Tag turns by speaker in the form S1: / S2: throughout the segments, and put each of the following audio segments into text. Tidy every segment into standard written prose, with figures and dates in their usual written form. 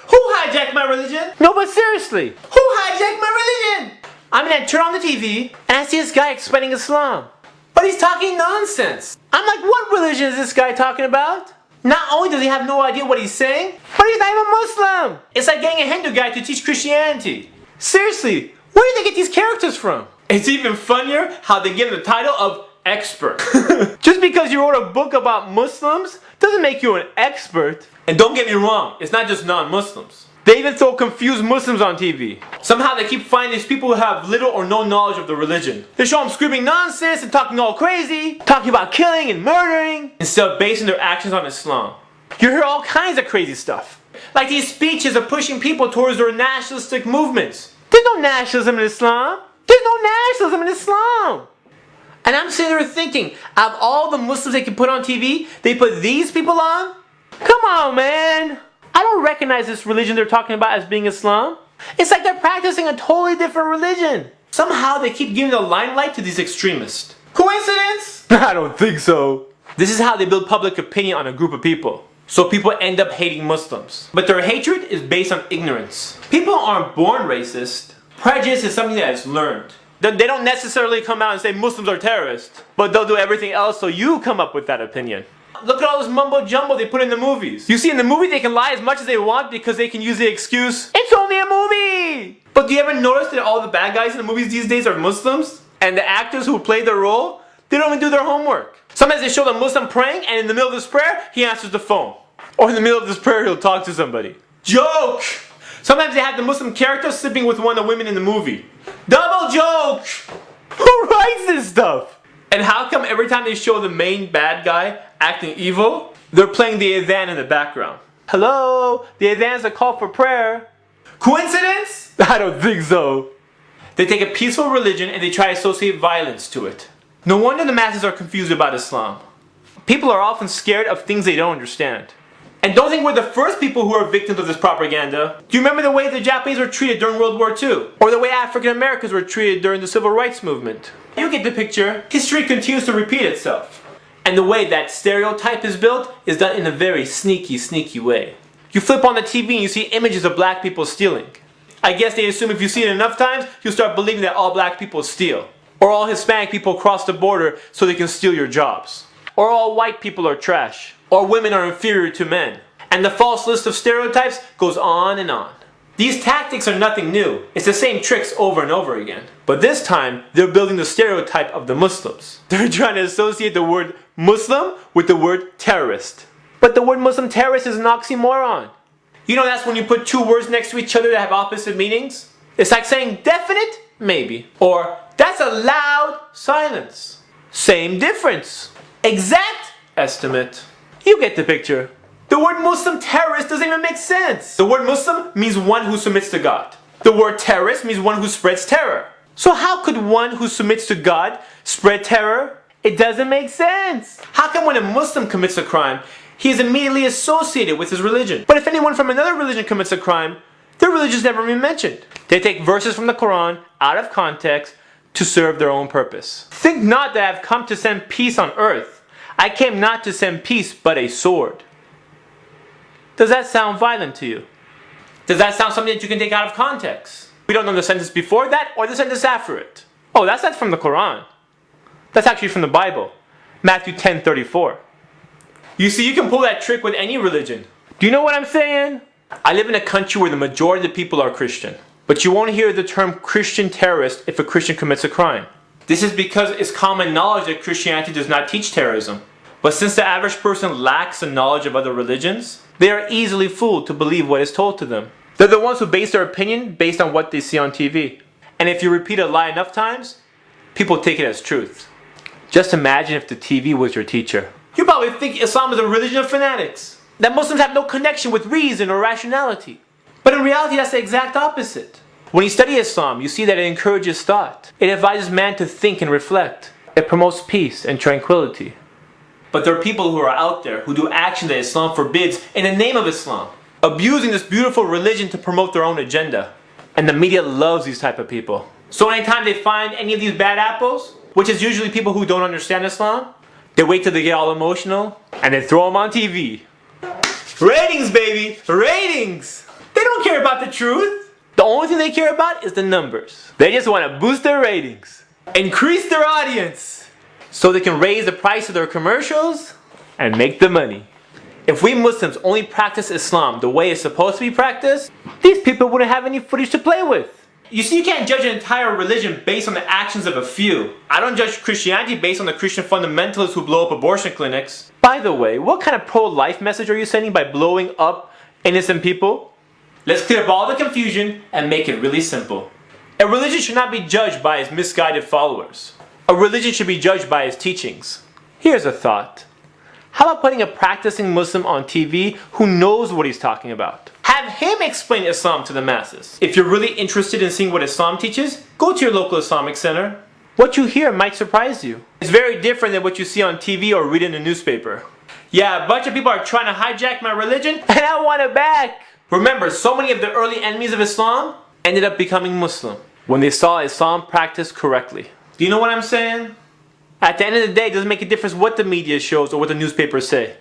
S1: Who hijacked my religion?
S2: No, but seriously.
S1: Who hijacked my religion?
S2: I mean, I turn on the TV and I see this guy explaining Islam.
S1: But he's talking nonsense.
S2: I'm like, what religion is this guy talking about? Not only does he have no idea what he's saying, but he's not even Muslim.
S1: It's like getting a Hindu guy to teach Christianity.
S2: Seriously, where do they get these characters from?
S1: It's even funnier how they give him the title of expert.
S2: Just because you wrote a book about Muslims doesn't make you an expert.
S1: And don't get me wrong, it's not just non-Muslims.
S2: They even throw confused Muslims on TV.
S1: Somehow they keep finding these people who have little or no knowledge of the religion.
S2: They show them screaming nonsense and talking all crazy, talking about killing and murdering,
S1: instead of basing their actions on Islam.
S2: You hear all kinds of crazy stuff.
S1: Like these speeches are pushing people towards their nationalistic movements.
S2: There's no nationalism in Islam. There's no nationalism in Islam. And I'm sitting there thinking, out of all the Muslims they can put on TV, they put these people on? Come on, man. I don't recognize this religion they're talking about as being Islam. It's like they're practicing a totally different religion.
S1: Somehow they keep giving the limelight to these extremists. Coincidence?
S2: I don't think so.
S1: This is how they build public opinion on a group of people. So people end up hating Muslims. But their hatred is based on ignorance. People aren't born racist. Prejudice is something that is learned.
S2: They don't necessarily come out and say Muslims are terrorists, but they'll do everything else so you come up with that opinion.
S1: Look at all this mumbo jumbo they put in the movies.
S2: You see, in the movie they can lie as much as they want because they can use the excuse, it's only a movie!
S1: But do you ever notice that all the bad guys in the movies these days are Muslims?
S2: And the actors who play their role, they don't even do their homework. Sometimes they show the Muslim praying and in the middle of this prayer, he answers the phone. Or in the middle of this prayer, he'll talk to somebody.
S1: Joke! Sometimes they have the Muslim character sleeping with one of the women in the movie. Double joke!
S2: Who writes this stuff?
S1: And how come every time they show the main bad guy acting evil, they're playing the adhan in the background?
S2: Hello? The adhan's a call for prayer.
S1: Coincidence?
S2: I don't think so.
S1: They take a peaceful religion and they try to associate violence to it. No wonder the masses are confused about Islam.
S2: People are often scared of things they don't understand.
S1: And don't think we're the first people who are victims of this propaganda. Do you remember the way the Japanese were treated during World War II?
S2: Or the way African Americans were treated during the Civil Rights Movement?
S1: You get the picture. History continues to repeat itself. And the way that stereotype is built is done in a very sneaky way. You flip on the TV and you see images of black people stealing. I guess they assume if you see it enough times, you'll start believing that all black people steal. Or all Hispanic people cross the border so they can steal your jobs. Or all white people are trash. Or women are inferior to men. And the false list of stereotypes goes on and on. These tactics are nothing new. It's the same tricks over and over again. But this time, they're building the stereotype of the Muslims. They're trying to associate the word Muslim with the word terrorist.
S2: But the word Muslim terrorist is an oxymoron.
S1: You know that's when you put two words next to each other that have opposite meanings? It's like saying definite, maybe. Or that's a loud silence.
S2: Same difference.
S1: Exact estimate.
S2: You get the picture.
S1: The word Muslim terrorist doesn't even make sense. The word Muslim means one who submits to God. The word terrorist means one who spreads terror.
S2: So how could one who submits to God spread terror? It doesn't make sense.
S1: How come when a Muslim commits a crime, he is immediately associated with his religion?
S2: But if anyone from another religion commits a crime, their religion's never been mentioned. They take verses from the Quran out of context to serve their own purpose. Think not that I have come to send peace on earth. I came not to send peace, but a sword. Does that sound violent to you?
S1: Does that sound something that you can take out of context?
S2: We don't know the sentence before that or the sentence after it. Oh, that's not from the Quran. That's actually from the Bible. Matthew 10:34.
S1: You see, you can pull that trick with any religion.
S2: Do you know what I'm saying?
S1: I live in a country where the majority of the people are Christian.
S2: But you won't hear the term Christian terrorist if a Christian commits a crime.
S1: This is because it's common knowledge that Christianity does not teach terrorism. But since the average person lacks the knowledge of other religions, they are easily fooled to believe what is told to them. They're the ones who base their opinion based on what they see on TV. And if you repeat a lie enough times, people take it as truth. Just imagine if the TV was your teacher. You probably think Islam is a religion of fanatics, that Muslims have no connection with reason or rationality. But in reality, that's the exact opposite. When you study Islam, you see that it encourages thought. It advises man to think and reflect. It promotes peace and tranquility. But there are people who are out there who do action that Islam forbids in the name of Islam, abusing this beautiful religion to promote their own agenda. And the media loves these type of people. So anytime they find any of these bad apples, which is usually people who don't understand Islam, they wait till they get all emotional and then throw them on TV. Ratings, baby! Ratings! They don't care about the truth. The only thing they care about is the numbers. They just want to boost their ratings, increase their audience, so they can raise the price of their commercials and make the money. If we Muslims only practice Islam the way it's supposed to be practiced, these people wouldn't have any footage to play with. You see, you can't judge an entire religion based on the actions of a few. I don't judge Christianity based on the Christian fundamentalists who blow up abortion clinics. By the way, what kind of pro-life message are you sending by blowing up innocent people? Let's clear up all the confusion and make it really simple. A religion should not be judged by its misguided followers. A religion should be judged by its teachings. Here's a thought. How about putting a practicing Muslim on TV who knows what he's talking about? Have him explain Islam to the masses. If you're really interested in seeing what Islam teaches, go to your local Islamic center. What you hear might surprise you. It's very different than what you see on TV or read in the newspaper. Yeah, a bunch of people are trying to hijack my religion, and I want it back. Remember, so many of the early enemies of Islam ended up becoming Muslim when they saw Islam practiced correctly. Do you know what I'm saying? At the end of the day, it doesn't make a difference what the media shows or what the newspapers say.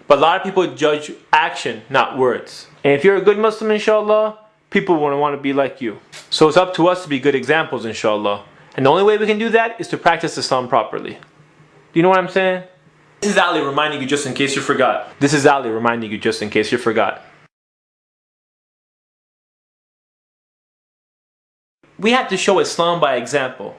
S1: But a lot of people judge action, not words. And if you're a good Muslim, inshallah, people won't want to be like you. So it's up to us to be good examples, inshallah. And the only way we can do that is to practice Islam properly. Do you know what I'm saying? This is Ali reminding you just in case you forgot. This is Ali reminding you just in case you forgot. We have to show Islam by example.